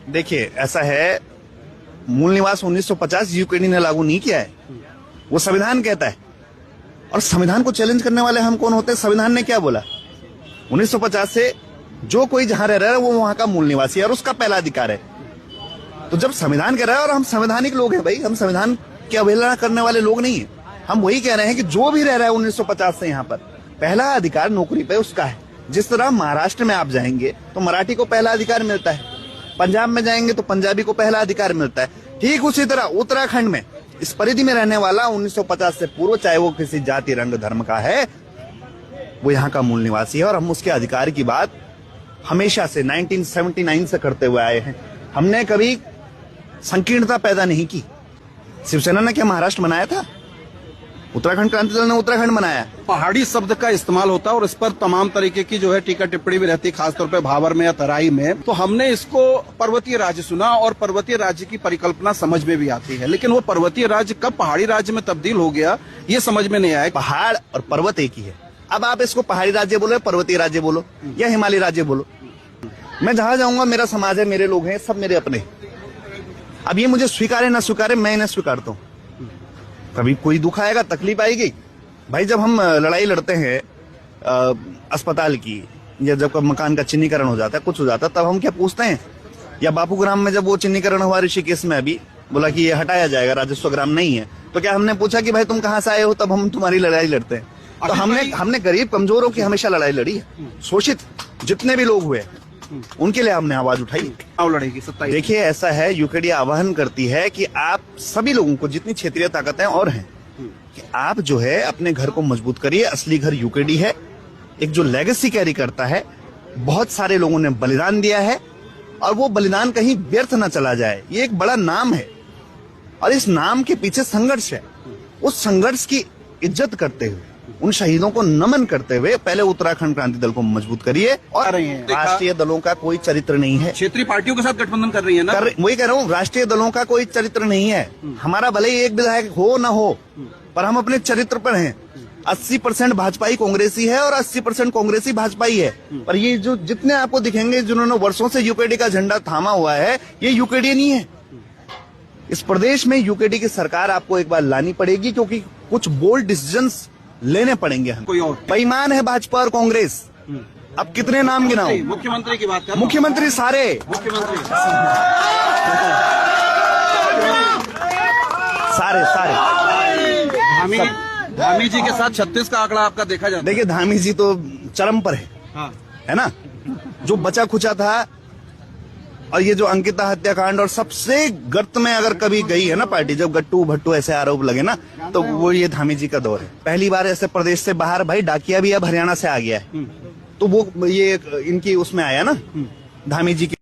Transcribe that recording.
देखिए, ऐसा है, मूल निवास 1950 यूकेडी ने लागू नहीं किया है, वो संविधान कहता है। और संविधान को चैलेंज करने वाले हम कौन होते हैं? संविधान ने क्या बोला? 1950 से जो कोई जहां रह रहा है वो वहां का मूल निवासी है और उसका पहला अधिकार है। तो जब संविधान कह रहा है, और हम संवैधानिक लोग हैं भाई, हम संविधान की अवहेलना करने वाले लोग नहीं है। हम वही कह रहे हैं कि जो भी रह रहा है 1950 से यहाँ पर, पहला अधिकार नौकरी पे उसका है। जिस तरह महाराष्ट्र में आप जाएंगे तो मराठी को पहला अधिकार मिलता है, पंजाब में जाएंगे तो पंजाबी को पहला अधिकार मिलता है, ठीक उसी तरह उत्तराखंड में इस परिधि में रहने वाला 1950 से पूर्व, चाहे वो किसी जाति रंग धर्म का है, वो यहाँ का मूल निवासी है। और हम उसके अधिकार की बात हमेशा से 1979 से करते हुए आए हैं। हमने कभी संकीर्णता पैदा नहीं की। शिवसेना ने क्या महाराष्ट्र बनाया था? उत्तराखंड क्रांति दल ने उत्तराखंड बनाया। पहाड़ी शब्द का इस्तेमाल होता है और इस पर तमाम तरीके की जो है टीका टिप्पणी भी रहती है, खासतौर पर भावर में या तराई में। तो हमने इसको पर्वतीय राज्य सुना और पर्वतीय राज्य की परिकल्पना समझ में भी आती है, लेकिन वो पर्वतीय राज्य कब पहाड़ी राज्य में तब्दील हो गया ये समझ में नहीं आया। पहाड़ और पर्वत एक ही है। अब आप इसको पहाड़ी राज्य बोलो, पर्वतीय राज्य बोलो या हिमालय राज्य बोलो, मैं जहां जाऊंगा मेरा समाज है, मेरे लोग हैं, सब मेरे अपने। अब ये मुझे स्वीकारे ना स्वीकारे, मैं इन्हें स्वीकारता हूँ। कभी कोई दुख आएगा, तकलीफ आएगी भाई। जब हम लड़ाई लड़ते हैं अस्पताल की, या जब मकान का चिन्हीकरण हो जाता है, कुछ हो जाता है, तब हम क्या पूछते हैं? या बापू ग्राम में जब वो चिन्हीकरण हुआ ऋषिकेश में, अभी बोला कि ये हटाया जाएगा, राजस्व ग्राम नहीं है, तो क्या हमने पूछा कि भाई तुम कहाँ से आए हो? तब हम तुम्हारी लड़ाई लड़ते हैं। तो हमने गरीब कमजोरों की हमेशा लड़ाई लड़ी है। शोषित जितने भी लोग हुए उनके लिए हमने आवाज उठाई। लड़ेगी 27। देखिए, ऐसा है, यूकेडी आह्वान करती है कि आप सभी लोगों को, जितनी क्षेत्रीय ताकतें और हैं, कि आप जो है अपने घर को मजबूत करिए। असली घर यूकेडी है, एक जो लेगेसी कैरी करता है। बहुत सारे लोगों ने बलिदान दिया है और वो बलिदान कहीं व्यर्थ न चला जाए। ये एक बड़ा नाम है और इस नाम के पीछे संघर्ष है। उस संघर्ष की इज्जत करते हुए, उन शहीदों को नमन करते हुए पहले उत्तराखंड क्रांति दल को मजबूत करिए। और राष्ट्रीय दलों का कोई चरित्र नहीं है। क्षेत्रीय पार्टियों के साथ गठबंधन कर रही है ना? वही कह रहा हूँ, राष्ट्रीय दलों का कोई चरित्र नहीं है। हमारा भले ही एक विधायक हो न हो, पर हम अपने चरित्र पर हैं। 80% भाजपाई कांग्रेसी है और 80% कांग्रेसी भाजपाई है। पर ये जो जितने आपको दिखेंगे जिन्होंने वर्षों से यूकेडी का झंडा थामा हुआ है, ये यूकेडी नहीं है। इस प्रदेश में यूकेडी की सरकार आपको एक बार लानी पड़ेगी, क्योंकि कुछ बोल्ड डिसीजंस लेने पड़ेंगे। हम कोई और बेईमान है भाजपा और कांग्रेस। अब कितने नाम गिनाऊं? मुख्यमंत्री की बात कर, मुख्यमंत्री सारे धामी जी के साथ 36 का आंकड़ा आपका देखा जाता है। देखिए, धामी जी तो चरम पर है। हाँ। है ना? जो बचा खुचा था, और ये जो अंकिता हत्याकांड, और सबसे गर्त में अगर कभी गई है ना पार्टी, जब गट्टू भट्टू ऐसे आरोप लगे ना, तो वो ये धामी जी का दौर है। पहली बार ऐसे प्रदेश से बाहर भाई डाकिया भी अब हरियाणा से आ गया है, तो वो ये इनकी उसमें आया ना, धामी जी की